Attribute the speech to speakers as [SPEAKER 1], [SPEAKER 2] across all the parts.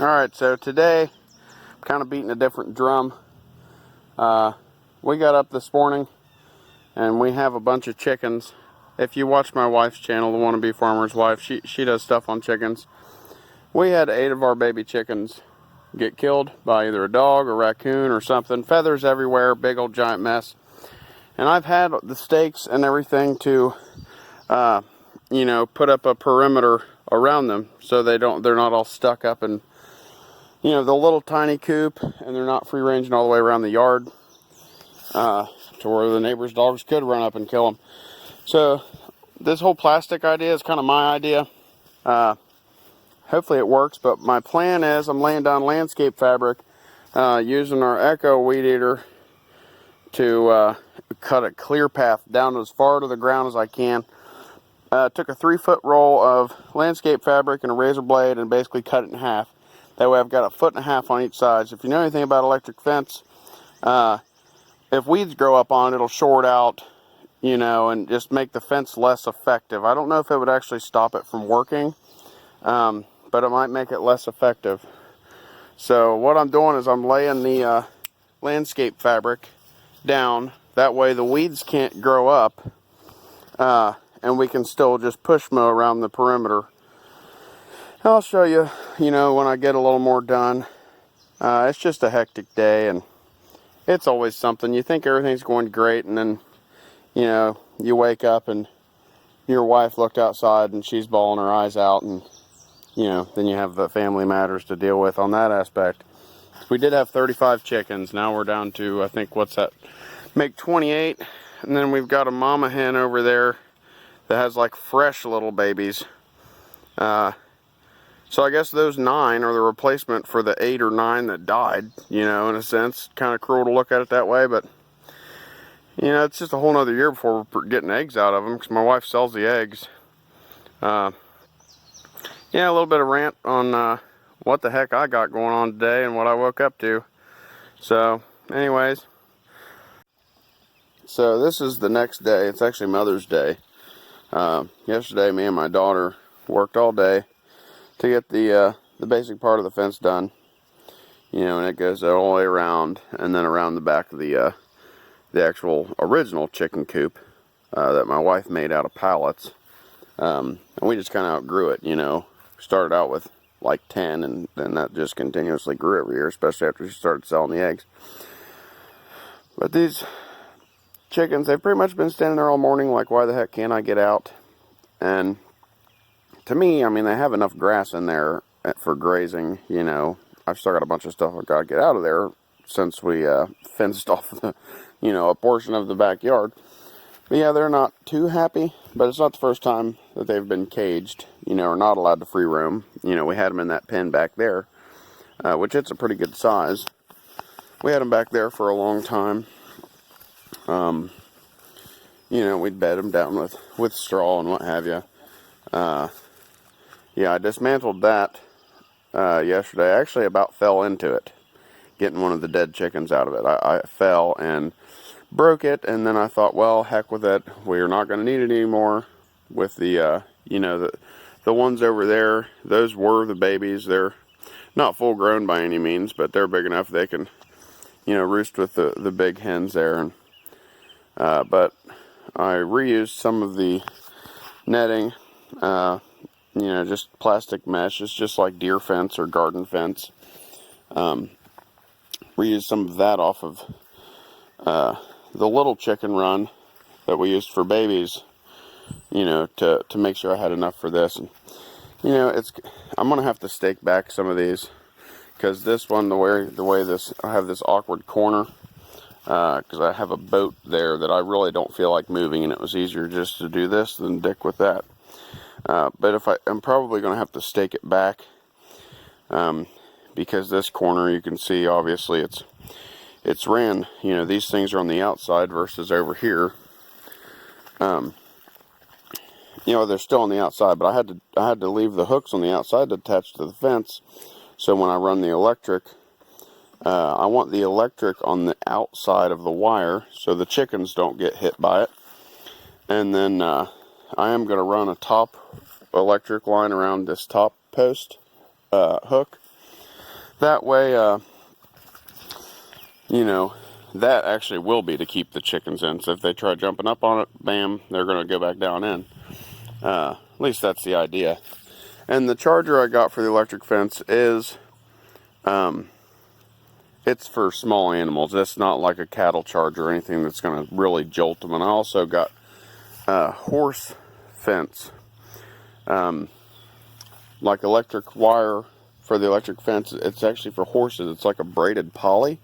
[SPEAKER 1] Alright, so today I'm kind of beating a different drum. We got up this morning and we have a bunch of chickens. If you watch my wife's channel, The Wannabe Farmer's Wife, she does stuff on chickens. We had 8 of our baby chickens get killed by either a dog, a raccoon, or something. Feathers everywhere, big old giant mess. And I've had the stakes and everything to, put up a perimeter around them so they're not all stuck up in, the little tiny coop, and they're not free ranging all the way around the yard to where the neighbor's dogs could run up and kill them. So this whole plastic idea is kind of my idea. Hopefully it works, but my plan is I'm laying down landscape fabric using our Echo weed eater to cut a clear path down as far to the ground as I can. Took a 3-foot roll of landscape fabric and a razor blade and basically cut it in half. That way I've got 1.5 feet on each side. So if you know anything about electric fence, if weeds grow up on it, it'll short out, and just make the fence less effective. I don't know if it would actually stop it from working, but it might make it less effective. So what I'm doing is I'm laying the landscape fabric down. That way the weeds can't grow up, and we can still just push mow around the perimeter. I'll show you, when I get a little more done. It's just a hectic day, and it's always something. You think everything's going great, and then, you wake up and your wife looked outside and she's bawling her eyes out, and, then you have the family matters to deal with on that aspect. We did have 35 chickens. Now we're down to, I think, what's that? Make 28. And then we've got a mama hen over there that has like fresh little babies. So I guess those 9 are the replacement for the 8 or 9 that died, in a sense. Kind of cruel to look at it that way, but, it's just a whole nother year before we're getting eggs out of them, because my wife sells the eggs. Yeah, a little bit of rant on what the heck I got going on today and what I woke up to. So, anyways. So this is the next day. It's actually Mother's Day. Yesterday, me and my daughter worked all day to get the basic part of the fence done, and it goes all the way around and then around the back of the actual original chicken coop that my wife made out of pallets, and we just kind of outgrew it. Started out with like 10, and then that just continuously grew every year, especially after she started selling the eggs. But these chickens, they've pretty much been standing there all morning like, why the heck can't I get out? And to me, I mean, they have enough grass in there for grazing, I've still got a bunch of stuff I've got to get out of there since we fenced off the, a portion of the backyard. But yeah, they're not too happy, but it's not the first time that they've been caged, or not allowed to free roam. We had them in that pen back there, which it's a pretty good size. We had them back there for a long time. We'd bed them down with straw and what have you. Yeah, I dismantled that yesterday. I actually about fell into it, getting one of the dead chickens out of it. I fell and broke it, and then I thought, well, heck with it. We're not going to need it anymore. With the, the ones over there, those were the babies. They're not full grown by any means, but they're big enough they can, roost with the big hens there. And but I reused some of the netting, just plastic mesh. It's just like deer fence or garden fence. Reused some of that off of the little chicken run that we used for babies, to make sure I had enough for this. And, I'm going to have to stake back some of these, because this one, the way this, I have this awkward corner, because I have a boat there that I really don't feel like moving, and it was easier just to do this than dick with that. But I'm probably going to have to stake it back, because this corner, you can see, obviously, it's ran, these things are on the outside versus over here. They're still on the outside, but I had to leave the hooks on the outside attached to the fence, so when I run the electric, I want the electric on the outside of the wire so the chickens don't get hit by it. And then I am going to run a top electric line around this top post hook that way, you know, that actually will be to keep the chickens in. So if they try jumping up on it, bam, they're going to go back down in. At least that's the idea. And the charger I got for the electric fence is, it's for small animals. It's not like a cattle charger or anything that's going to really jolt them. And I also got a horse fence, like electric wire for the electric fence. It's actually for horses. It's like a braided poly.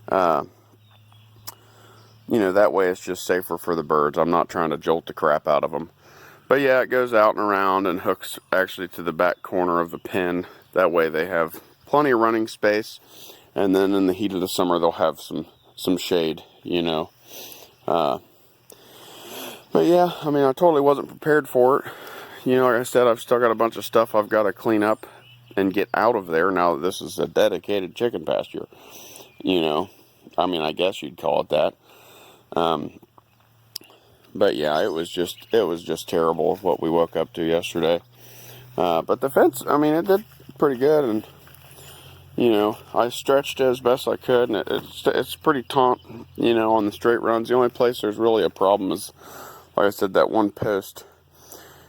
[SPEAKER 1] You know, that way it's just safer for the birds. I'm not trying to jolt the crap out of them. But yeah, it goes out and around and hooks actually to the back corner of the pen. That way they have plenty of running space. And then in the heat of the summer, they'll have some shade, you know. But yeah, I mean, I totally wasn't prepared for it. You know, like I said, I've still got a bunch of stuff I've got to clean up and get out of there now that this is a dedicated chicken pasture. You know, I mean, I guess you'd call it that. But yeah, it was just terrible what we woke up to yesterday. But the fence, I mean, it did pretty good, and you know, I stretched it as best I could, and it's pretty taut, you know, on the straight runs. The only place there's really a problem is, like I said, that one post,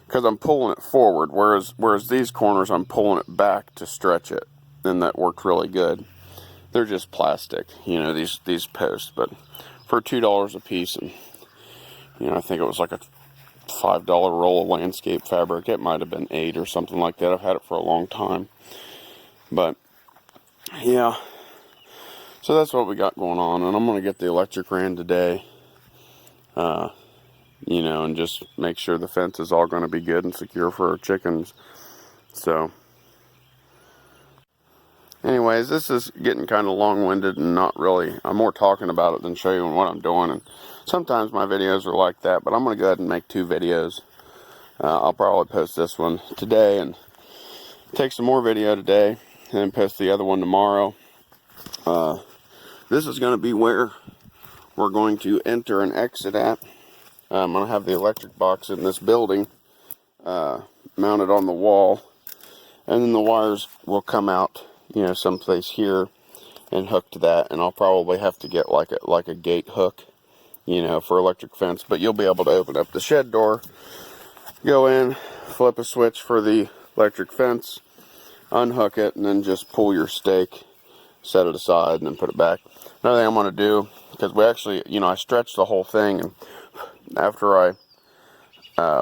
[SPEAKER 1] because I'm pulling it forward, whereas these corners I'm pulling it back to stretch it, and that worked really good. They're just plastic, you know, these posts, but for $2 a piece, and you know, I think it was like a $5 roll of landscape fabric. It might have been $8 or something like that. I've had it for a long time. But yeah, so that's what we got going on, and I'm going to get the electric ran today, you know, and just make sure the fence is all going to be good and secure for our chickens. So anyways, this is getting kind of long-winded and not really, I'm more talking about it than showing what I'm doing, and sometimes my videos are like that, but I'm going to go ahead and make 2 videos. I'll probably post this one today and take some more video today, and then post the other one tomorrow. This is going to be where we're going to enter and exit at. I'm going to have the electric box in this building mounted on the wall, and then the wires will come out, you know, someplace here and hook to that, and I'll probably have to get like a gate hook, you know, for electric fence. But you'll be able to open up the shed door, go in, flip a switch for the electric fence, unhook it, and then just pull your stake, set it aside, and then put it back. Another thing I'm going to do, because we actually, you know, I stretched the whole thing, and after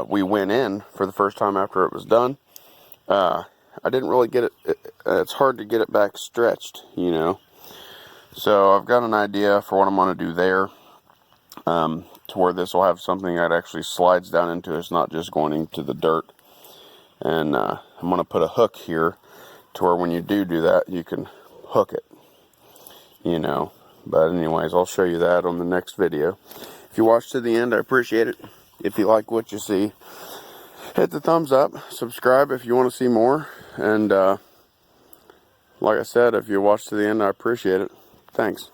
[SPEAKER 1] we went in for the first time after it was done, I didn't really get it, it's hard to get it back stretched, you know. So I've got an idea for what I'm going to do there, to where this will have something that actually slides down into. It's not just going into the dirt. And I'm going to put a hook here to where when you do that, you can hook it, you know. But anyways, I'll show you that on the next video. If you watch to the end, I appreciate it. If you like what you see, hit the thumbs up, subscribe if you want to see more, and like I said, if you watch to the end, I appreciate it. Thanks.